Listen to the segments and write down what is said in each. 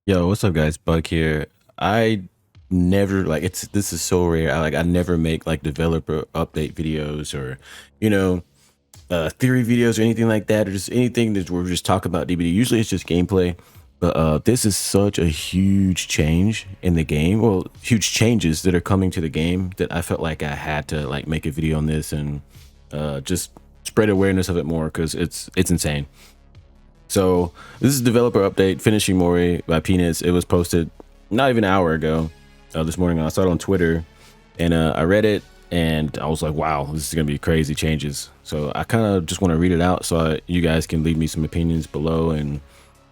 Yo, what's up, guys? Bug here. I never like it's this is so rare. I never make like developer update videos or you know theory videos or anything like that, or just anything that we're just talking about DBD. Usually it's just gameplay, but this is such a huge change in the game. Well, huge changes that are coming to the game that I felt like I had to like make a video on this and just spread awareness of it more because it's insane. So this is developer update finishing Mori by Peanuts. It was posted not even an hour ago. This morning I saw it on Twitter, and I read it, and I was like, wow, this is gonna be crazy changes. So I kind of just want to read it out so you guys can leave me some opinions below, and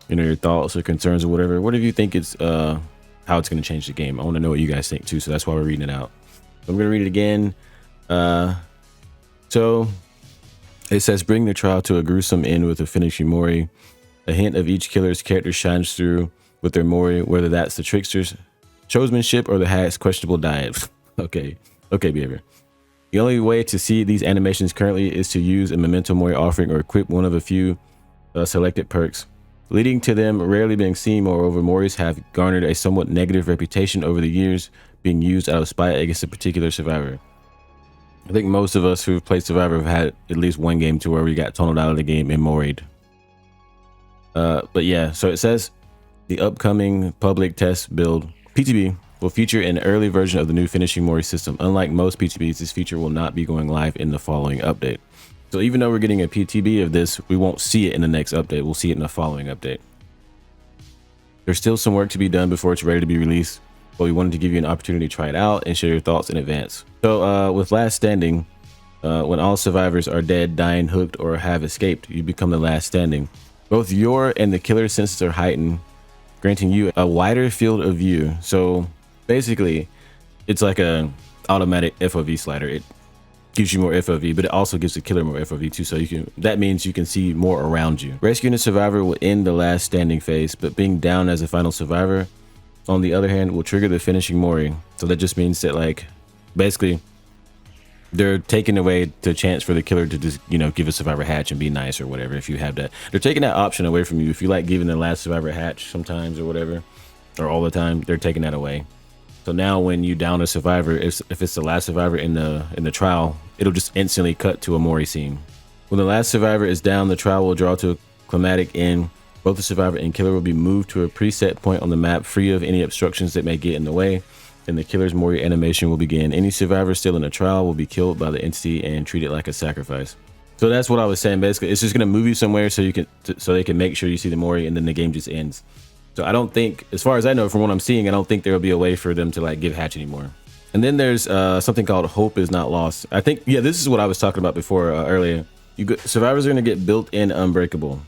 your thoughts or concerns or whatever you think it's how it's gonna change the game. I want to know what you guys think too, so that's why we're reading it out. So I'm gonna read it again. So it says, bring the trial to a gruesome end with a finishing Mori. A hint of each killer's character shines through with their Mori, whether that's the trickster's showsmanship or the hack's questionable diet. okay behavior. The only way to see these animations currently is to use a memento Mori offering or equip one of a few selected perks, leading to them rarely being seen. Moreover, Moris have garnered a somewhat negative reputation over the years, being used out of spite against a particular survivor. I think most of us who've played Survivor have had at least one game to where we got tunneled out of the game and moried. But yeah, so it says the upcoming public test build PTB will feature an early version of the new finishing Mori system. Unlike most PTBs, this feature will not be going live in the following update. So even though we're getting a PTB of this, we won't see it in the next update. We'll see it in the following update. There's still some work to be done before it's ready to be released, but we wanted to give you an opportunity to try it out and share your thoughts in advance. So with Last Standing, when all survivors are dead, dying, hooked, or have escaped, you become the last standing. Both your and the killer's senses are heightened, granting you a wider field of view. So basically, it's like a automatic FOV slider. It gives you more FOV, but it also gives the killer more FOV too. So that means you can see more around you. Rescuing a survivor will end the last standing phase, but being down as a final survivor, on the other hand, will trigger the finishing Mori. So that just means that, like, basically they're taking away the chance for the killer to just, give a survivor hatch and be nice or whatever. If you have that, they're taking that option away from you. If you like giving the last survivor hatch sometimes or whatever, or all the time, they're taking that away. So now when you down a survivor, if it's the last survivor in the trial, it'll just instantly cut to a Mori scene. When the last survivor is down, the trial will draw to a climatic end. Both the survivor and killer will be moved to a preset point on the map, free of any obstructions that may get in the way, and the killer's Mori animation will begin. Any survivor still in the trial will be killed by the entity and treated like a sacrifice. So that's what I was saying. Basically, it's just going to move you somewhere so they can make sure you see the Mori, and then the game just ends. So I don't think, as far as I know from what I'm seeing, I don't think there will be a way for them to like give hatch anymore. And then there's something called Hope is Not Lost. I think, yeah, this is what I was talking about before earlier. Survivors are going to get built in unbreakable.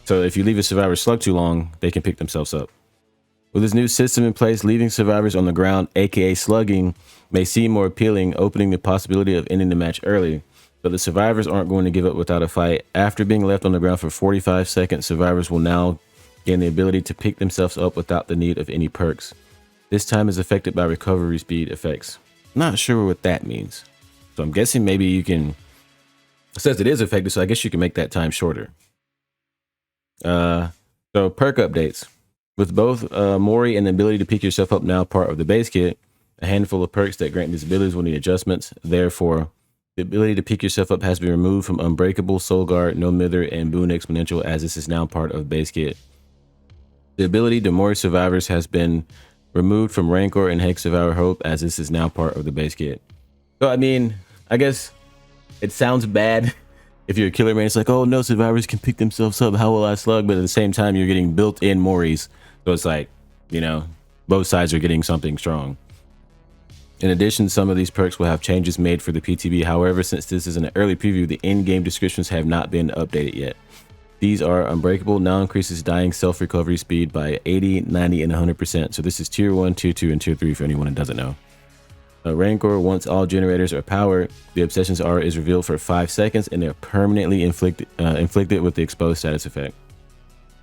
So if you leave a survivor slug too long, they can pick themselves up. With this new system in place, leaving survivors on the ground, aka slugging, may seem more appealing, opening the possibility of ending the match early. But the survivors aren't going to give up without a fight. After being left on the ground for 45 seconds, survivors will now gain the ability to pick themselves up without the need of any perks. This time is affected by recovery speed effects. Not sure what that means. So I'm guessing maybe you can... It says it is affected, so I guess you can make that time shorter. So perk updates. With both Mori and the ability to pick yourself up now part of the base kit, a handful of perks that grant these abilities will need adjustments. Therefore, the ability to pick yourself up has been removed from Unbreakable, Soul Guard, No Mither, and Boon Exponential, as this is now part of base kit. The ability to Mori survivors has been removed from Rancor and Hex Devour Hope, as this is now part of the base kit. So I mean, I guess it sounds bad. If you're a killer, man, it's like, oh no, survivors can pick themselves up. How will I slug? But at the same time, you're getting built-in Moris. So it's like, both sides are getting something strong. In addition, some of these perks will have changes made for the PTB. However, since this is an early preview, the in-game descriptions have not been updated yet. These are Unbreakable now increases dying self-recovery speed by 80, 90, and 100%. So this is tier 1, tier 2, and tier 3 for anyone that doesn't know. Rancor, once all generators are powered, the Obsession's aura is revealed for 5 seconds and they're permanently inflicted with the exposed status effect.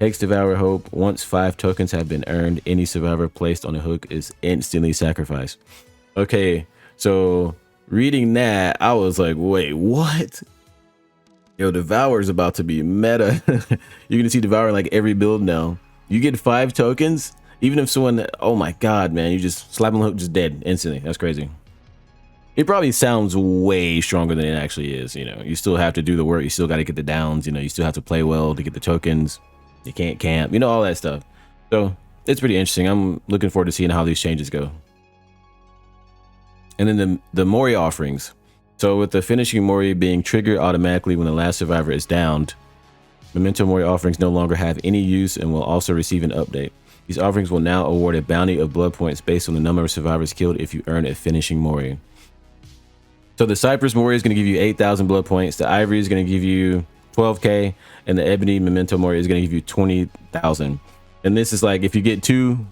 Hex Devour Hope, once 5 tokens have been earned, any survivor placed on a hook is instantly sacrificed. Okay, so reading that, I was like, wait, what? Yo, Devour is about to be meta. You're gonna see Devour in like every build now. You get 5 tokens, Even if someone, oh my God, man, you just slap on the hook, just dead instantly. That's crazy. It probably sounds way stronger than it actually is. You know, you still have to do the work. You still got to get the downs. You know, you still have to play well to get the tokens. You can't camp, you know, all that stuff. So it's pretty interesting. I'm looking forward to seeing how these changes go. And then the Mori offerings. So with the finishing Mori being triggered automatically when the last survivor is downed, Memento Mori offerings no longer have any use and will also receive an update. These offerings will now award a bounty of blood points based on the number of survivors killed if you earn a finishing Mori. So the Cypress Mori is going to give you 8,000 blood points. The Ivory is going to give you 12k, and the Ebony Memento Mori is going to give you 20,000. And this is like, if you get 2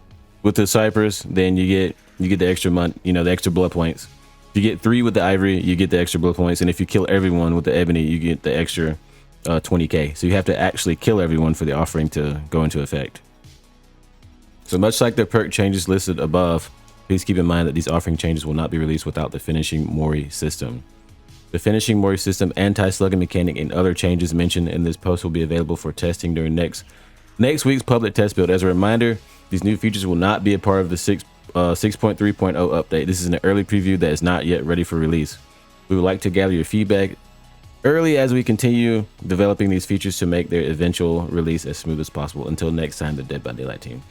with the Cypress, then you get the extra the extra blood points. If you get 3 with the Ivory, you get the extra blood points, and if you kill everyone with the Ebony, you get the extra 20k. So you have to actually kill everyone for the offering to go into effect. So much like the perk changes listed above, please keep in mind that these offering changes will not be released without the finishing Mori system. The finishing Mori system, anti-slugging mechanic, and other changes mentioned in this post will be available for testing during next week's public test build. As a reminder, these new features will not be a part of the 6.3.0 update. This is an early preview that is not yet ready for release. We would like to gather your feedback early as we continue developing these features to make their eventual release as smooth as possible. Until next time, the Dead by Daylight team.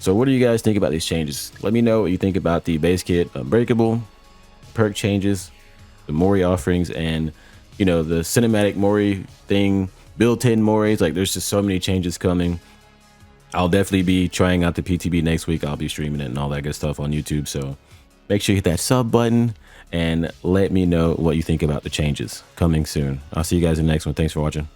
So what do you guys think about these changes? Let me know what you think about the base kit, Unbreakable, perk changes, the Mori offerings, and you know, the cinematic Mori thing, built-in Moris. Like, there's just so many changes coming. I'll definitely be trying out the PTB next week. I'll be streaming it and all that good stuff on YouTube. So make sure you hit that sub button and let me know what you think about the changes coming soon. I'll see you guys in the next one. Thanks for watching.